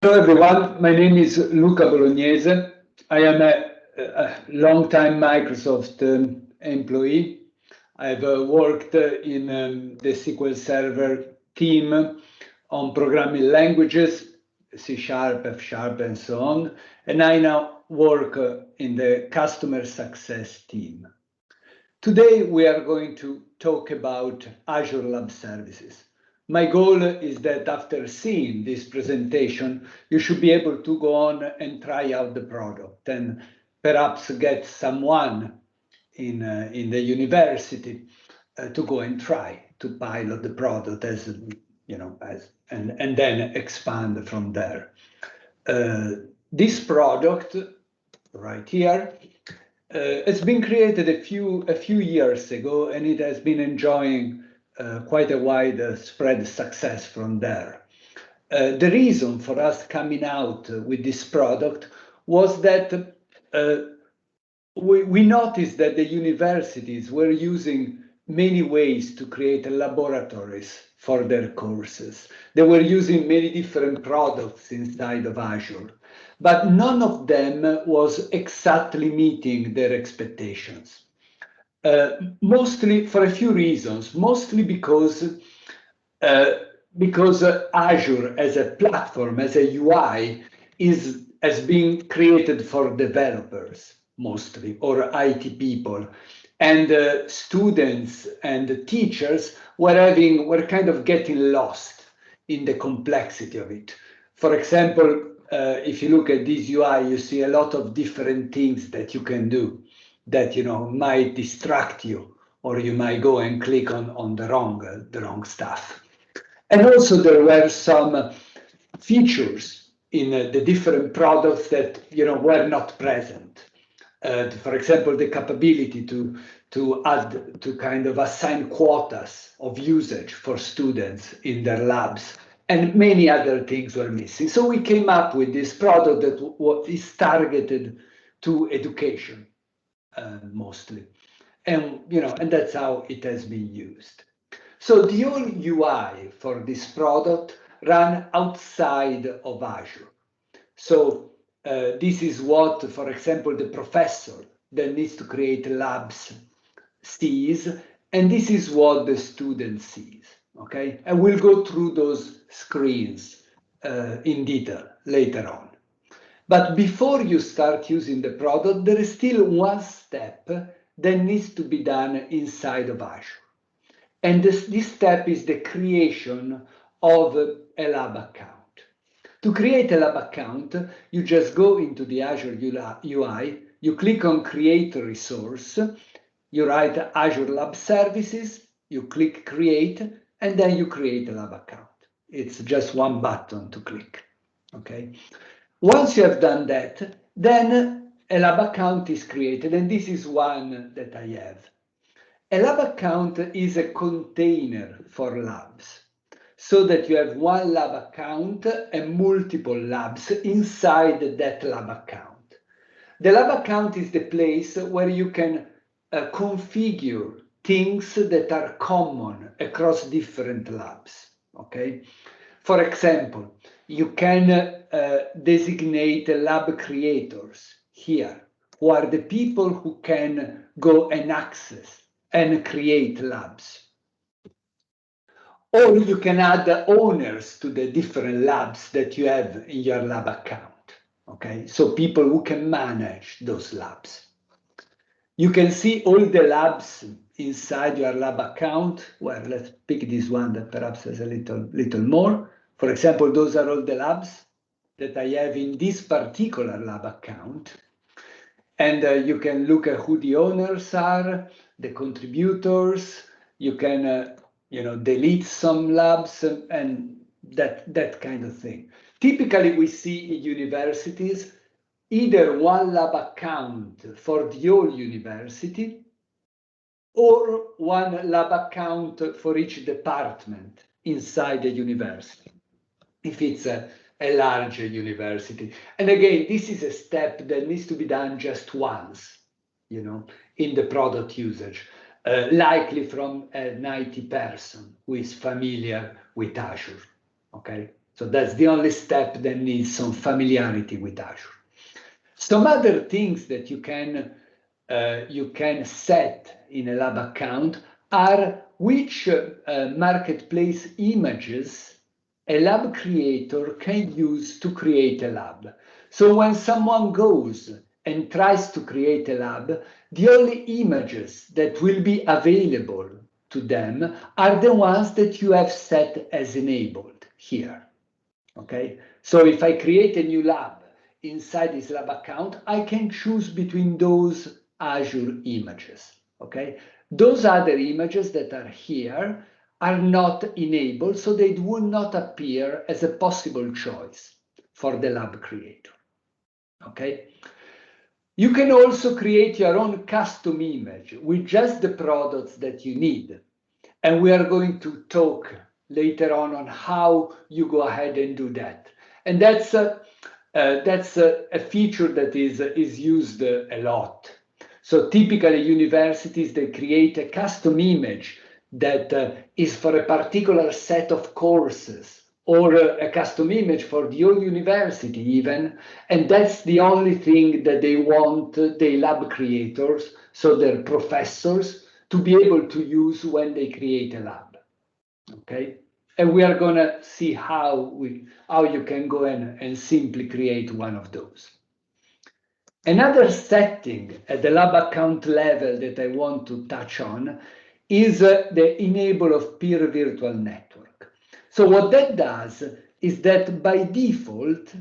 Hello everyone, my name is Luca Bolognese. I am a long-time Microsoft employee. I've worked in the SQL Server team on programming languages, C#, F#, and so on. And I now work in the customer success team. Today, we are going to talk about Azure Lab Services. My goal is that after seeing this presentation, you should be able to go on and try out the product and perhaps get someone in the university to go and try to pilot the product and then expand from there. This product right here it's been created a few years ago, and it has been enjoying quite a widespread success from there. The reason for us coming out with this product was that we noticed that the universities were using many ways to create laboratories for their courses. They were using many different products inside of Azure, but none of them was exactly meeting their expectations. Mostly for a few reasons, mostly because Azure as a platform, as a UI, has been created for developers mostly, or IT people. And students and teachers were kind of getting lost in the complexity of it. For example, if you look at this UI, you see a lot of different things that you can do that might distract you, or you might go and click on the wrong stuff. And also there were some features in the different products that were not present. For example, the capability to kind of assign quotas of usage for students in their labs, and many other things were missing. So we came up with this product that is targeted to education mostly, and that's how it has been used. So the whole UI for this product ran outside of Azure. So this is what, for example, the professor that needs to create labs sees, and this is what the student sees, okay? And we'll go through those screens in detail later on. But before you start using the product, there is still one step that needs to be done inside of Azure. And this step is the creation of a lab account. To create a lab account, you just go into the Azure UI, you click on Create Resource, you write Azure Lab Services, you click Create, and then you create a lab account. It's just one button to click, okay? Once you have done that, then a lab account is created, and this is one that I have. A lab account is a container for labs, so that you have one lab account and multiple labs inside that lab account. The lab account is the place where you can configure things that are common across different labs, okay? For example, you can designate lab creators here, who are the people who can go and access and create labs. Or you can add owners to the different labs that you have in your lab account, okay? So people who can manage those labs. You can see all the labs inside your lab account. Well, let's pick this one that perhaps has a little more. For example, those are all the labs that I have in this particular lab account. And you can look at who the owners are, the contributors. You can delete some labs and that kind of thing. Typically, we see in universities either one lab account for the whole university or one lab account for each department inside the university, if it's a larger university. And again, this is a step that needs to be done just once, in the product usage, likely from an IT person who is familiar with Azure, okay? So that's the only step that needs some familiarity with Azure. Some other things that you can set in a lab account are which marketplace images a lab creator can use to create a lab. So when someone goes and tries to create a lab, the only images that will be available to them are the ones that you have set as enabled here. Okay, so if I create a new lab inside this lab account, I can choose between those Azure images. Okay, those other images that are here are not enabled, so they will not appear as a possible choice for the lab creator. Okay, you can also create your own custom image with just the products that you need, and we are going to talk later on how you go ahead and do that. And that's a feature that is used a lot. So typically universities, they create a custom image that is for a particular set of courses, or a custom image for the whole university even, and that's the only thing that they want the lab creators, so their professors, to be able to use when they create a lab. Okay, and we are going to see how you can go in and simply create one of those. Another setting at the lab account level that I want to touch on is the enable of peer virtual network. So what that does is that by default,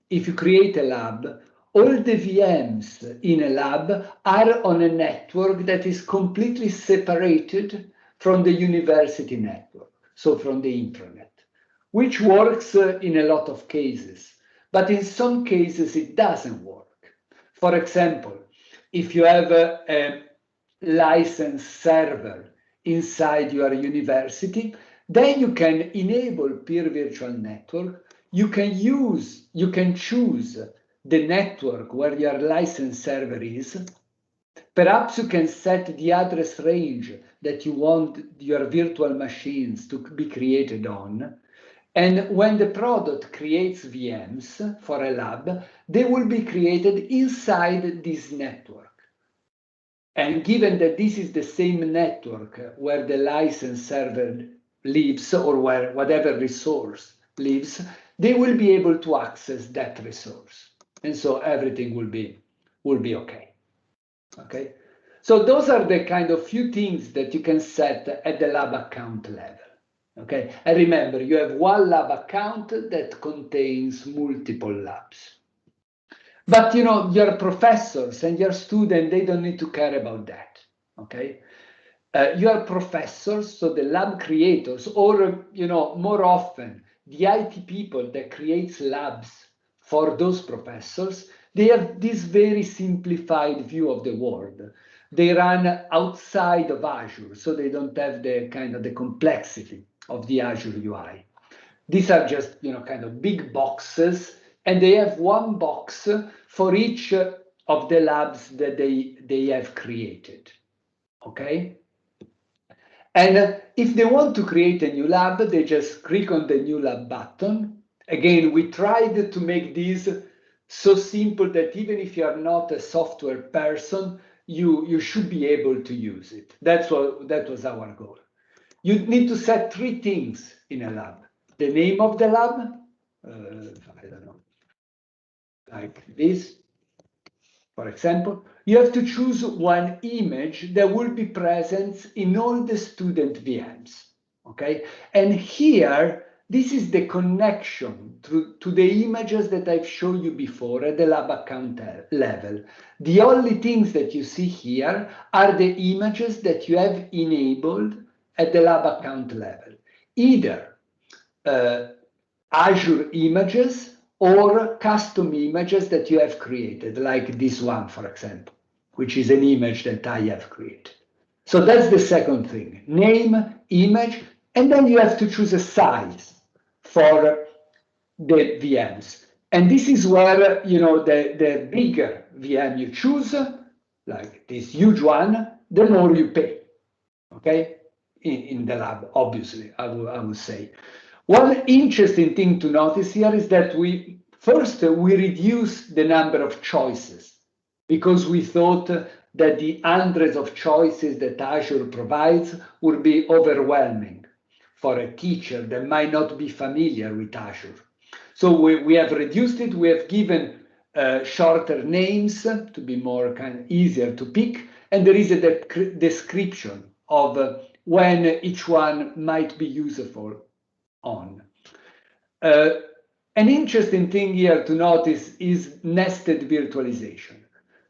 if you create a lab, all the VMs in a lab are on a network that is completely separated from the university network, so from the intranet, which works in a lot of cases, but in some cases it doesn't work. For example, if you have a licensed server inside your university, then you can enable peer virtual network. You can choose the network where your licensed server is. Perhaps you can set the address range that you want your virtual machines to be created on. And when the product creates VMs for a lab, they will be created inside this network. And given that this is the same network where the license server lives, or where whatever resource lives, they will be able to access that resource. And so everything will be okay. Okay. So those are the kind of few things that you can set at the lab account level. Okay, and remember, you have one lab account that contains multiple labs. But your professors and your students, they don't need to care about that. Okay, your professors, so the lab creators, or more often the IT people that creates labs for those professors, they have this very simplified view of the world. They run outside of Azure, so they don't have the kind of the complexity of the Azure UI. These are just kind of big boxes, and they have one box for each of the labs that they have created. Okay, and if they want to create a new lab, they just click on the new lab button. Again, we tried to make this so simple that even if you are not a software person, you should be able to use it. That was our goal. You need to set three things in a lab: the name of the lab, I don't know, like this, for example. You have to choose one image that will be present in all the student VMs, okay? And here, this is the connection to the images that I've shown you before at the lab account level. The only things that you see here are the images that you have enabled at the lab account level, either Azure images or custom images that you have created, like this one, for example, which is an image that I have created. So that's the second thing: name, image, and then you have to choose a size for the VMs. And this is where, the bigger VM you choose, like this huge one, the more you pay, okay? In the lab, obviously, I would say. One interesting thing to notice here is that we reduced the number of choices because we thought that the hundreds of choices that Azure provides would be overwhelming for a teacher that might not be familiar with Azure. So we have reduced it. We have given shorter names to be more kind of easier to pick, and there is a description of when each one might be useful on. An interesting thing here to notice is nested virtualization.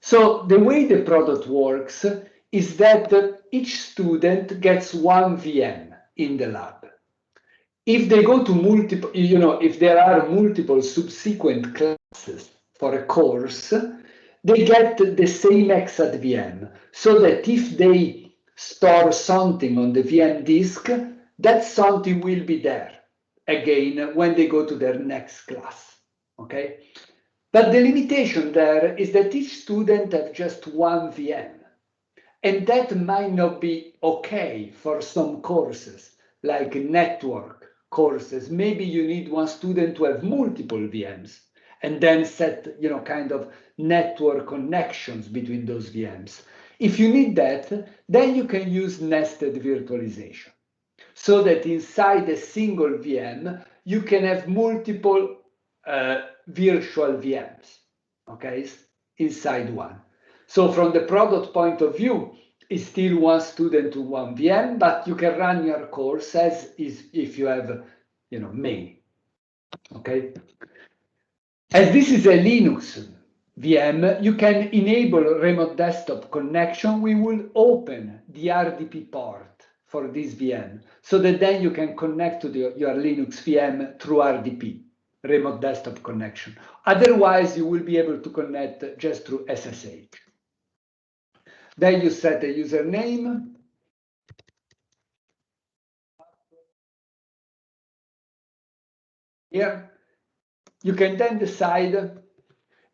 So the way the product works is that each student gets one VM in the lab. If they go to multiple, if there are multiple subsequent classes for a course, they get the same exact VM, so that if they store something on the VM disk, that something will be there again when they go to their next class, okay? But the limitation there is that each student has just one VM, and that might not be okay for some courses, like network courses. Maybe you need one student to have multiple VMs, and then set, kind of network connections between those VMs. If you need that, then you can use nested virtualization, so that inside a single VM, you can have multiple virtual VMs, okay, inside one. So from the product point of view, it's still one student to one VM, but you can run your course as is if you have, many, okay? As this is a Linux VM, you can enable remote desktop connection. We will open the RDP port for this VM, so that then you can connect to your Linux VM through RDP, remote desktop connection. Otherwise, you will be able to connect just through SSH. Then you set a username. Here, you can then decide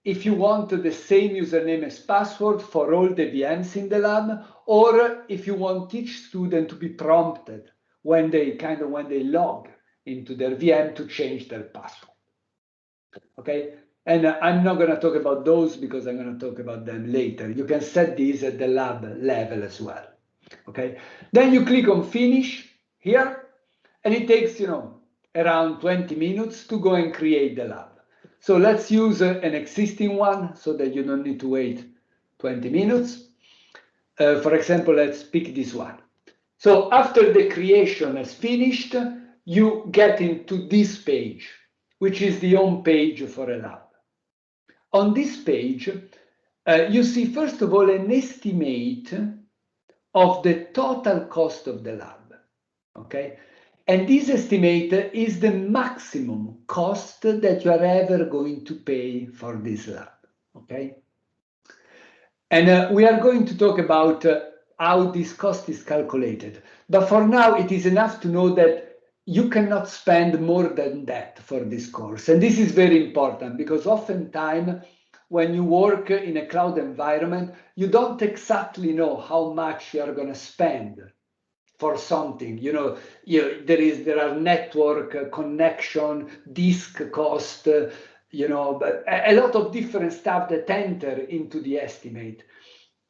if you want the same username as password for all the VMs in the lab, or if you want each student to be prompted when they log into their VM to change their password. Okay, and I'm not going to talk about those because I'm going to talk about them later. You can set these at the lab level as well. Okay, then you click on finish here, and it takes around 20 minutes to go and create the lab. So let's use an existing one so that you don't need to wait 20 minutes. For example, let's pick this one. So after the creation is finished, you get into this page, which is the home page for a lab. On this page, you see, first of all, an estimate of the total cost of the lab, okay? And this estimate is the maximum cost that you are ever going to pay for this lab, okay? And we are going to talk about how this cost is calculated. But for now, it is enough to know that you cannot spend more than that for this course. And this is very important because oftentimes when you work in a cloud environment, you don't exactly know how much you are going to spend for something. There are network connection, disk cost, but a lot of different stuff that enter into the estimate.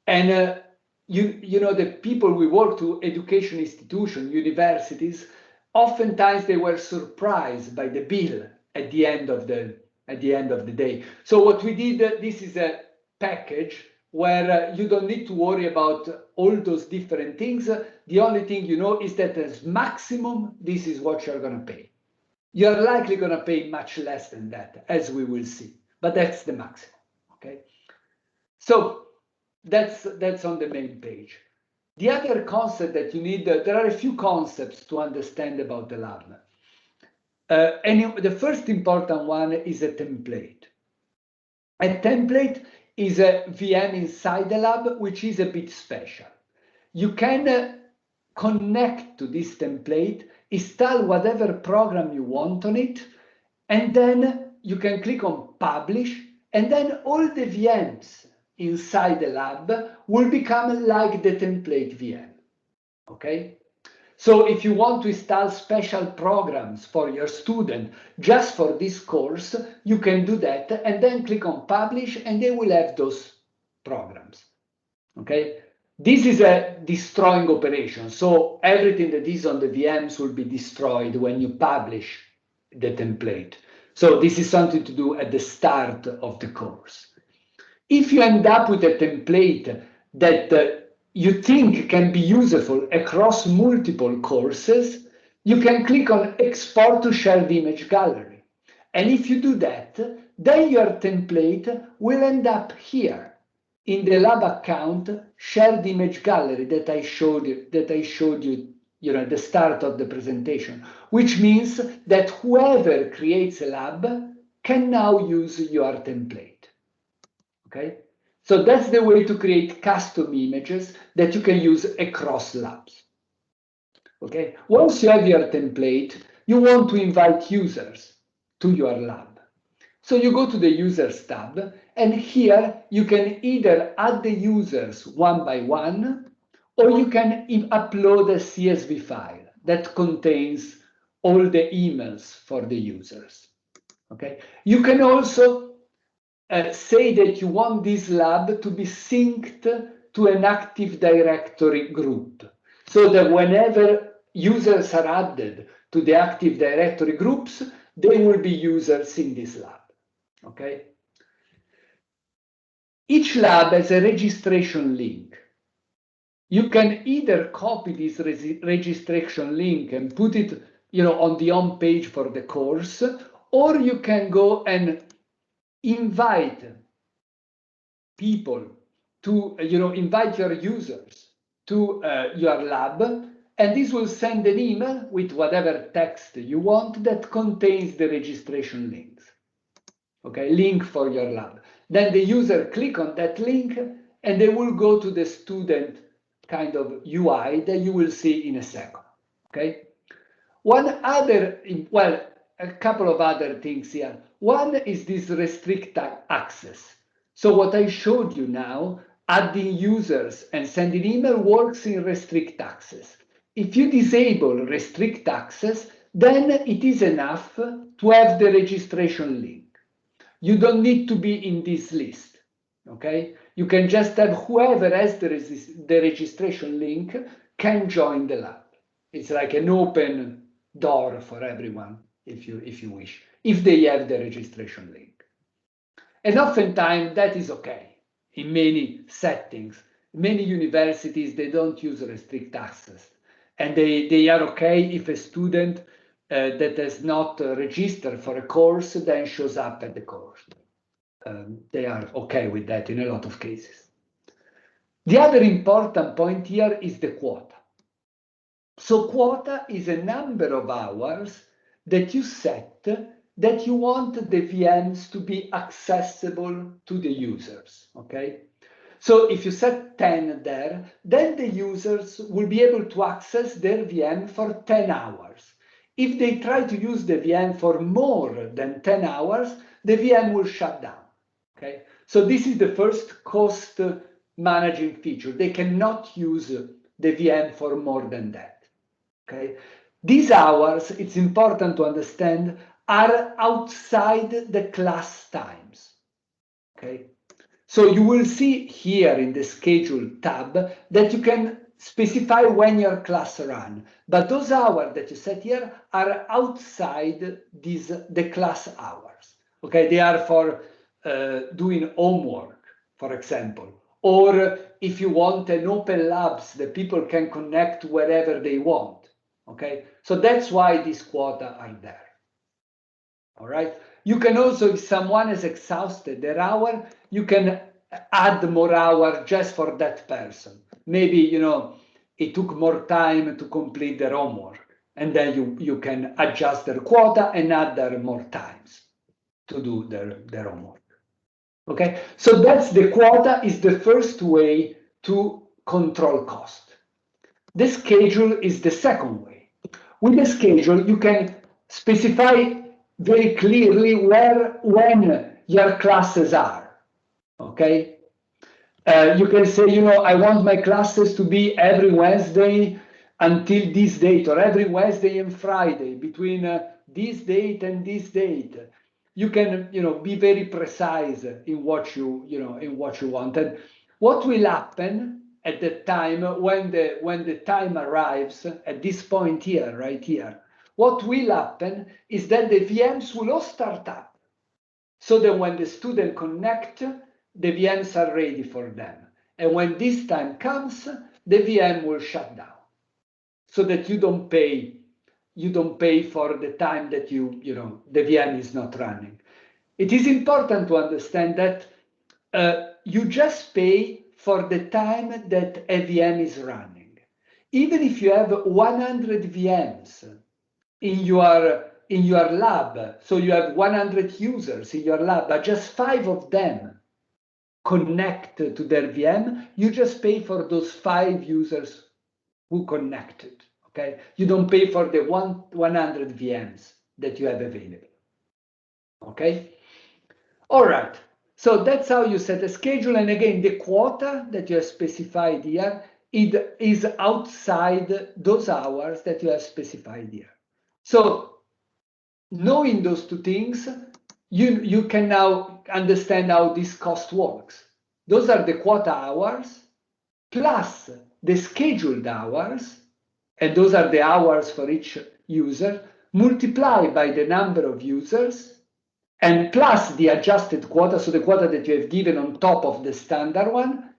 And the people we work to, education institutions, universities, oftentimes they were surprised by the bill at the end of the day. So what we did, this is a package where you don't need to worry about all those different things. The only thing you know is that as maximum, this is what you're going to pay. You're likely going to pay much less than that, as we will see, but that's the maximum, okay? So that's on the main page. The other concept that you need, there are a few concepts to understand about the lab. And the first important one is a template. A template is a VM inside the lab, which is a bit special. You can connect to this template, install whatever program you want on it, and then you can click on publish, and then all the VMs inside the lab will become like the template VM, okay? So if you want to install special programs for your student just for this course, you can do that and then click on publish and they will have those programs. Okay, this is a destroying operation. So everything that is on the VMs will be destroyed when you publish the template. So this is something to do at the start of the course. If you end up with a template that you think can be useful across multiple courses, you can click on Export to Shared Image Gallery. And if you do that, then your template will end up here in the lab account Shared Image Gallery that I showed you, at the start of the presentation, which means that whoever creates a lab can now use your template. Okay, so that's the way to create custom images that you can use across labs. Okay, once you have your template, you want to invite users to your lab. So you go to the Users tab, and here you can either add the users one by one, or you can upload a CSV file that contains all the emails for the users. Okay, you can also say that you want this lab to be synced to an Active Directory group, so that whenever users are added to the Active Directory groups, they will be users in this lab. Okay. Each lab has a registration link. You can either copy this registration link and put it, on the home page for the course, or you can go and invite people to, invite your users to your lab, and this will send an email with whatever text you want that contains the registration links. Okay, link for your lab. Then the user click on that link and they will go to the student kind of UI that you will see in a second. Okay. A couple of other things here. One is this restrict access. So what I showed you now, adding users and sending email works in restrict access. If you disable restrict access, then it is enough to have the registration link. You don't need to be in this list, okay? You can just have whoever has the registration link can join the lab. It's like an open door for everyone, if you wish, if they have the registration link. And oftentimes that is okay. In many settings, many universities, they don't use restrict access. And they are okay if a student that has not registered for a course then shows up at the course. They are okay with that in a lot of cases. The other important point here is the quota. So quota is a number of hours that you set that you want the VMs to be accessible to the users, okay? So if you set 10 there, then the users will be able to access their VM for 10 hours. If they try to use the VM for more than 10 hours, the VM will shut down, okay? So this is the first cost managing feature. They cannot use the VM for more than that, okay? These hours, it's important to understand, are outside the class times, okay? So you will see here in the schedule tab that you can specify when your class runs, but those hours that you set here are outside the class hours, okay? They are for doing homework, for example, or if you want an open labs that people can connect wherever they want, okay? So that's why these quota are there. All right. You can also, if someone has exhausted their hour, you can add more hour just for that person. Maybe, it took more time to complete their homework, and then you can adjust their quota and add their more times to do their homework. Okay. So that's the quota is the first way to control cost. The schedule is the second way. With the schedule, you can specify very clearly when your classes are, okay? You can say, I want my classes to be every Wednesday until this date, or every Wednesday and Friday between this date and this date. You can, be very precise in what in what you want. And what will happen at the time when the time arrives at this point here, right here? What will happen is that the VMs will all start up, so that when the student connect, the VMs are ready for them. And when this time comes, the VM will shut down, so that you don't pay for the time that the VM is not running. It is important to understand that you just pay for the time that a VM is running. Even if you have 100 VMs in your lab, so you have 100 users in your lab, but just 5 of them connect to their VM, you just pay for those 5 users who connected. Okay, you don't pay for the 100 VMs that you have available. Okay, all right. So that's how you set a schedule. And again, the quota that you have specified here, it is outside those hours that you have specified here. So knowing those two things, you can now understand how this cost works. Those are the quota hours plus the scheduled hours, and those are the hours for each user, multiplied by the number of users, and plus the adjusted quota, so the quota that you have given on top of the standard one,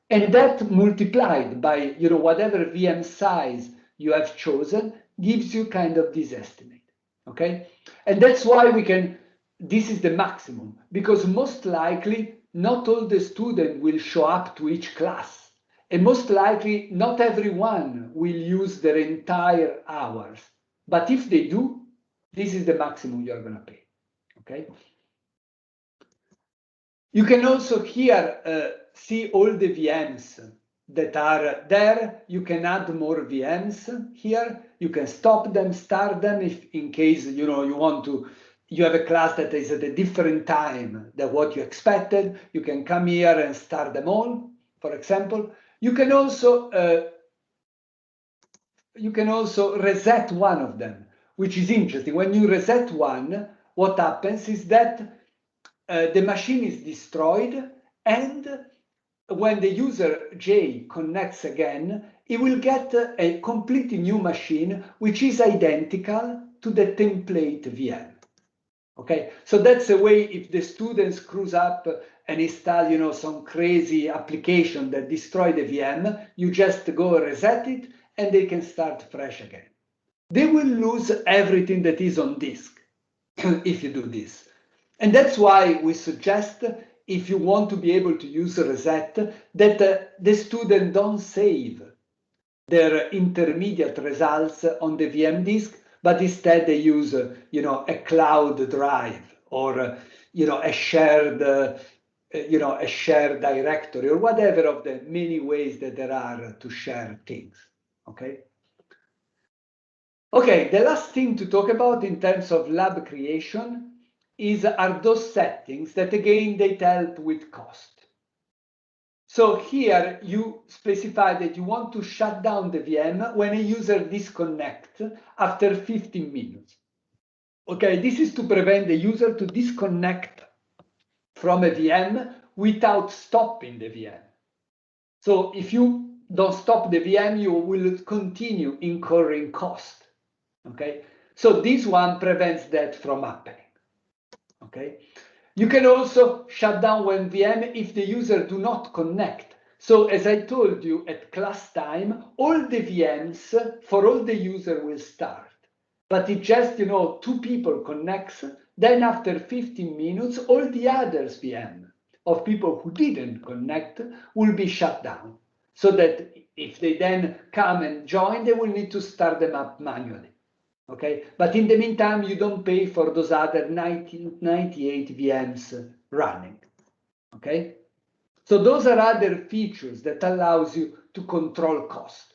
and that multiplied by whatever VM size you have chosen gives you kind of this estimate. Okay, and that's why this is the maximum, because most likely not all the students will show up to each class, and most likely not everyone will use their entire hours. But if they do, this is the maximum you're going to pay. Okay. You can also here see all the VMs that are there. You can add more VMs here. You can stop them, start them if in case you have a class that is at a different time than what you expected. You can come here and start them all, for example. You can also reset one of them, which is interesting. When you reset one, what happens is that the machine is destroyed, and when the user J connects again, he will get a completely new machine, which is identical to the template VM. Okay, so that's a way if the student screws up and install, some crazy application that destroy the VM, you just go reset it, and they can start fresh again. They will lose everything that is on disk if you do this. And that's why we suggest, if you want to be able to use reset, that the student don't save their intermediate results on the VM disk, but instead they use, a cloud drive or, a shared directory, or whatever of the many ways that there are to share things. Okay. Okay, the last thing to talk about in terms of lab creation are those settings that, again, they help with cost. So here you specify that you want to shut down the VM when a user disconnects after 15 minutes. Okay, this is to prevent the user to disconnect from a VM without stopping the VM. So if you don't stop the VM, you will continue incurring cost. Okay, so this one prevents that from happening. Okay, you can also shut down one VM if the user do not connect. So as I told you at class time, all the VMs for all the user will start, but it just 2 people connects. Then after 15 minutes, all the others VM of people who didn't connect will be shut down, so that if they then come and join, they will need to start them up manually. Okay, but in the meantime, you don't pay for those other 98 VMs running. Okay, so those are other features that allows you to control cost.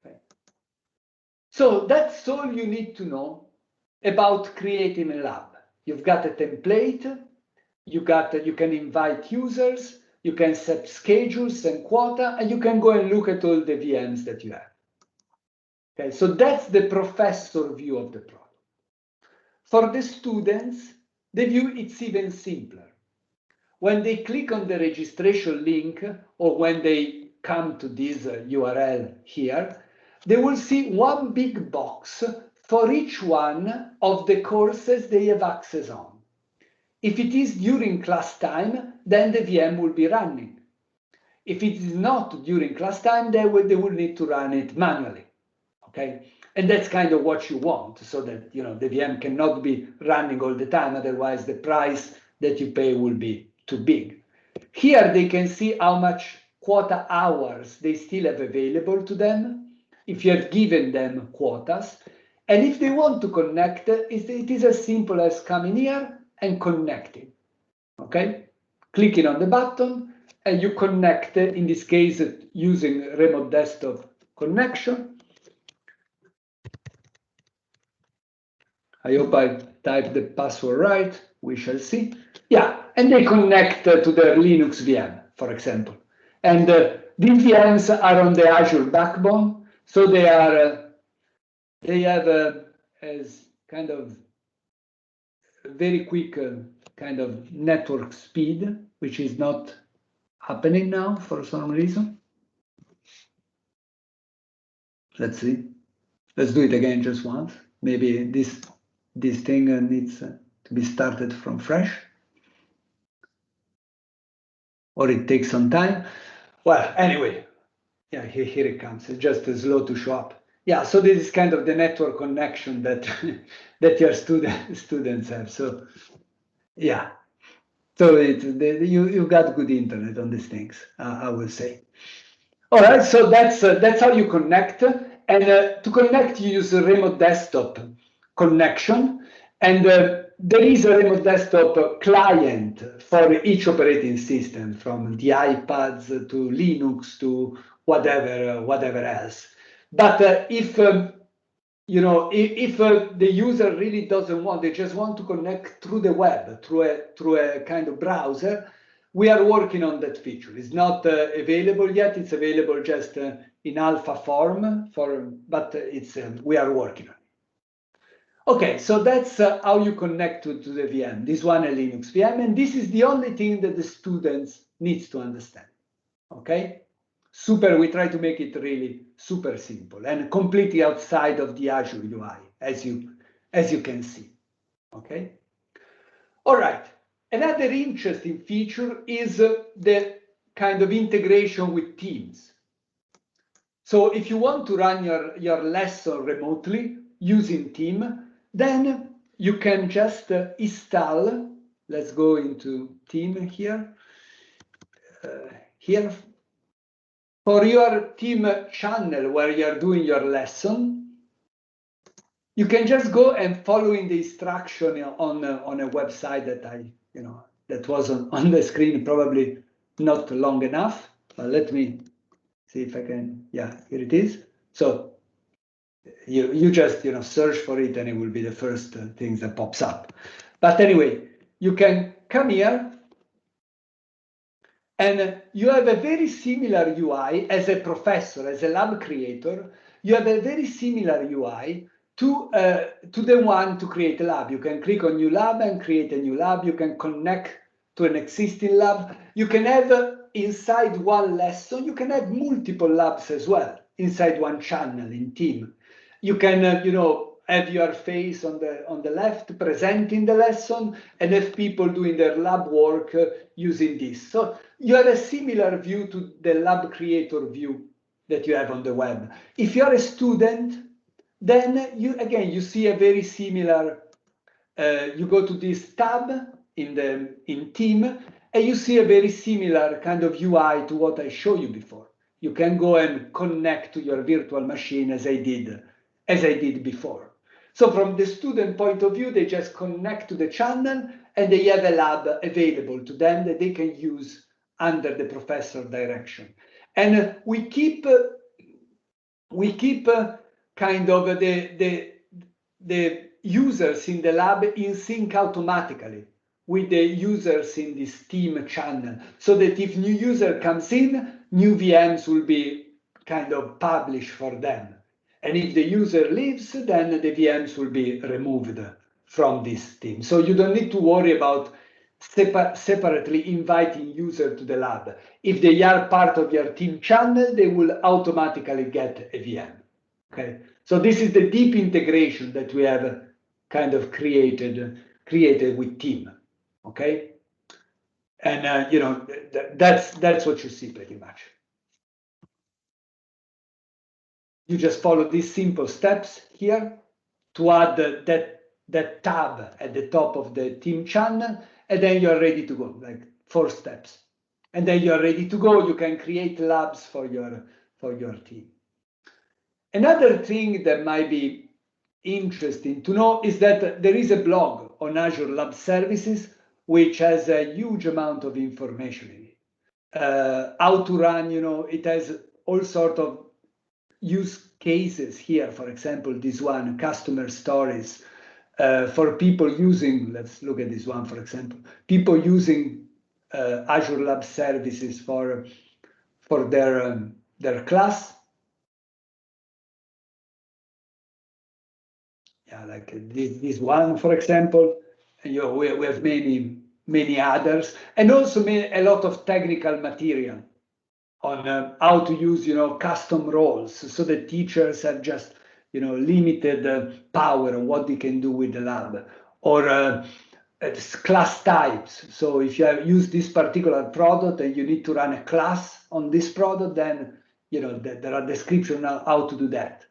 Okay. So that's all you need to know about creating a lab. You've got a template, you can invite users, you can set schedules and quota, and you can go and look at all the VMs that you have. Okay, so that's the professor view of the product. For the students, the view it's even simpler. When they click on the registration link or when they come to this URL here, they will see one big box for each one of the courses they have access on. If it is during class time, then the VM will be running. If it is not during class time, they will need to run it manually. Okay, and that's kind of what you want, so that the VM cannot be running all the time. Otherwise, the price that you pay will be too big. Here they can see how much quota hours they still have available to them, if you have given them quotas. And if they want to connect, it is as simple as coming here and connecting. Okay, clicking on the button, and you connect, in this case, using remote desktop connection. I hope I typed the password right. We shall see. Yeah, and they connect to their Linux VM, for example. And these VMs are on the Azure backbone, so they have as kind of very quick kind of network speed, which is not happening now for some reason. Let's see. Let's do it again just once. Maybe this thing needs to be started from fresh, or it takes some time. Well, anyway, yeah, here it comes. It's just slow to show up. Yeah, so this is kind of the network connection that that your students have. So yeah, so you got good internet on these things, I will say. All right, so that's how you connect. And to connect, you use a remote desktop connection. And there is a remote desktop client for each operating system, from the iPads to Linux to whatever else. But if the user really doesn't want, they just want to connect through the web, through a kind of browser, we are working on that feature. It's not available yet. It's available just in alpha form, but we are working on it. Okay, so that's how you connect to the VM. This one a Linux VM, and this is the only thing that the students needs to understand. Okay, we try to make it really super simple and completely outside of the Azure UI, as you can see. Okay, all right. Another interesting feature is the kind of integration with Teams. So if you want to run your lesson remotely using Teams, then you can just install. Let's go into Teams here. Here, for your Teams channel where you're doing your lesson, you can just go and following the instruction on a website that was on the screen, probably not long enough. But let me see if I can. Yeah, here it is. So you just search for it, and it will be the first thing that pops up. But anyway, you can come here, and you have a very similar UI as a professor, as a lab creator. You have a very similar UI to the one to create a lab. You can click on new lab and create a new lab. You can connect to an existing lab. You can have inside one lesson, you can have multiple labs as well inside one channel in Teams. You can have your face on the left presenting the lesson, and have people doing their lab work using this. So you have a similar view to the lab creator view that you have on the web. If you're a student, then you see a very similar. You go to this tab in Teams, and you see a very similar kind of UI to what I showed you before. You can go and connect to your virtual machine as I did before. So from the student point of view, they just connect to the channel, and they have a lab available to them that they can use under the professor direction. And we keep kind of the users in the lab in sync automatically with the users in this Teams channel, so that if new user comes in, new VMs will be kind of published for them. And if the user leaves, then the VMs will be removed from this team. So you don't need to worry about separately inviting user to the lab. If they are part of your team channel, they will automatically get a VM. Okay, so this is the deep integration that we have kind of created with team. Okay, and you know, that's what you see pretty much. You just follow these simple steps here to add that tab at the top of the team channel, and then you're ready to go, like 4 steps. And then you're ready to go. You can create labs for your team. Another thing that might be interesting to know is that there is a blog on Azure Lab Services, which has a huge amount of information in it. How to run, you know, it has all sorts of use cases here. For example, this one, customer stories, for people using, let's look at this one, for example, people using Azure Lab Services for their class. Yeah, like this one, for example. You know, we have many others, and also a lot of technical material on how to use, you know, custom roles, so the teachers have just, you know, limited power on what they can do with the lab, or class types. So if you have used this particular product and you need to run a class on this product, then, you know, there are descriptions on how to do that,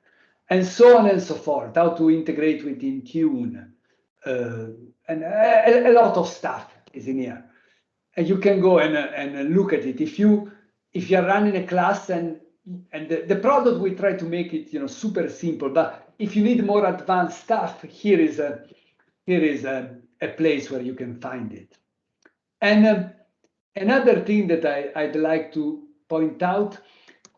and so on and so forth, how to integrate with Intune, and a lot of stuff is in here. And you can go and look at it. If you're running a class, and the product, we try to make it, you know, super simple, but if you need more advanced stuff, here is a place where you can find it. And another thing that I'd like to point out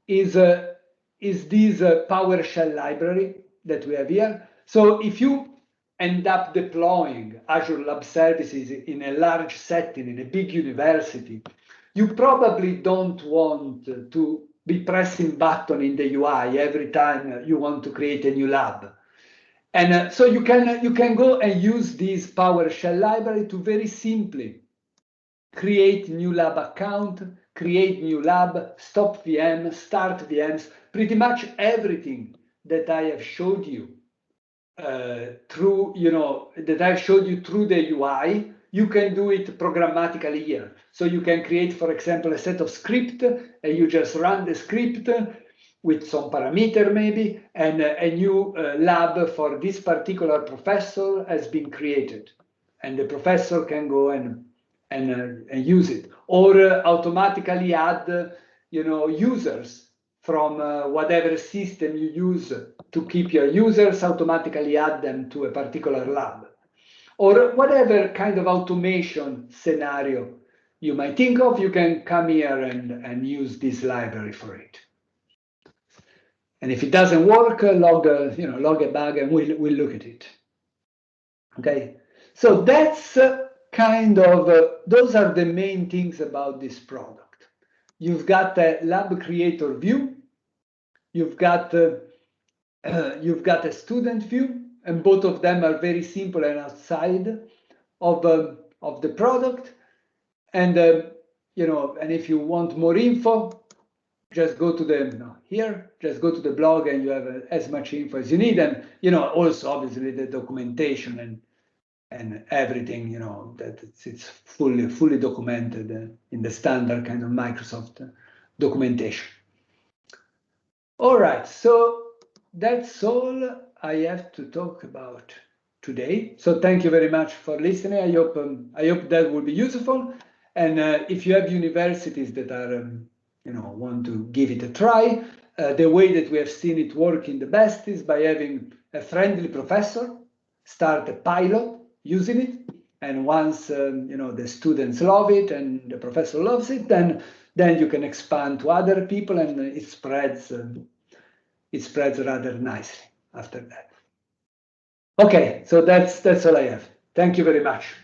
is this PowerShell library that we have here. So if you end up deploying Azure Lab Services in a large setting, in a big university, you probably don't want to be pressing button in the UI every time you want to create a new lab. And so you can go and use this PowerShell library to very simply create new lab account, create new lab, stop VM, start VMs, pretty much everything that I have showed you through, you know, that I've showed you through the UI. You can do it programmatically here. So you can create, for example, a set of script, and you just run the script with some parameter maybe, and a new lab for this particular professor has been created, and the professor can go and use it, or automatically add, you know, users from whatever system you use to keep your users, automatically add them to a particular lab, or whatever kind of automation scenario you might think of. You can come here and use this library for it. And if it doesn't work, log a bug, and we'll look at it. Okay, so that's kind of those are the main things about this product. You've got a lab creator view, you've got a student view, and both of them are very simple and outside of the product. And you know, and if you want more info, just go to just go to the blog, and you have as much info as you need. And, you know, also obviously the documentation and everything, you know, that it's fully documented in the standard kind of Microsoft documentation. All right, so that's all I have to talk about today. So thank you very much for listening. I hope that will be useful. And if you have universities that are you know, want to give it a try, the way that we have seen it working the best is by having a friendly professor start a pilot using it, and once you know, the students love it and the professor loves it, then you can expand to other people, and it spreads rather nicely after that. Okay, so that's all I have. Thank you very much.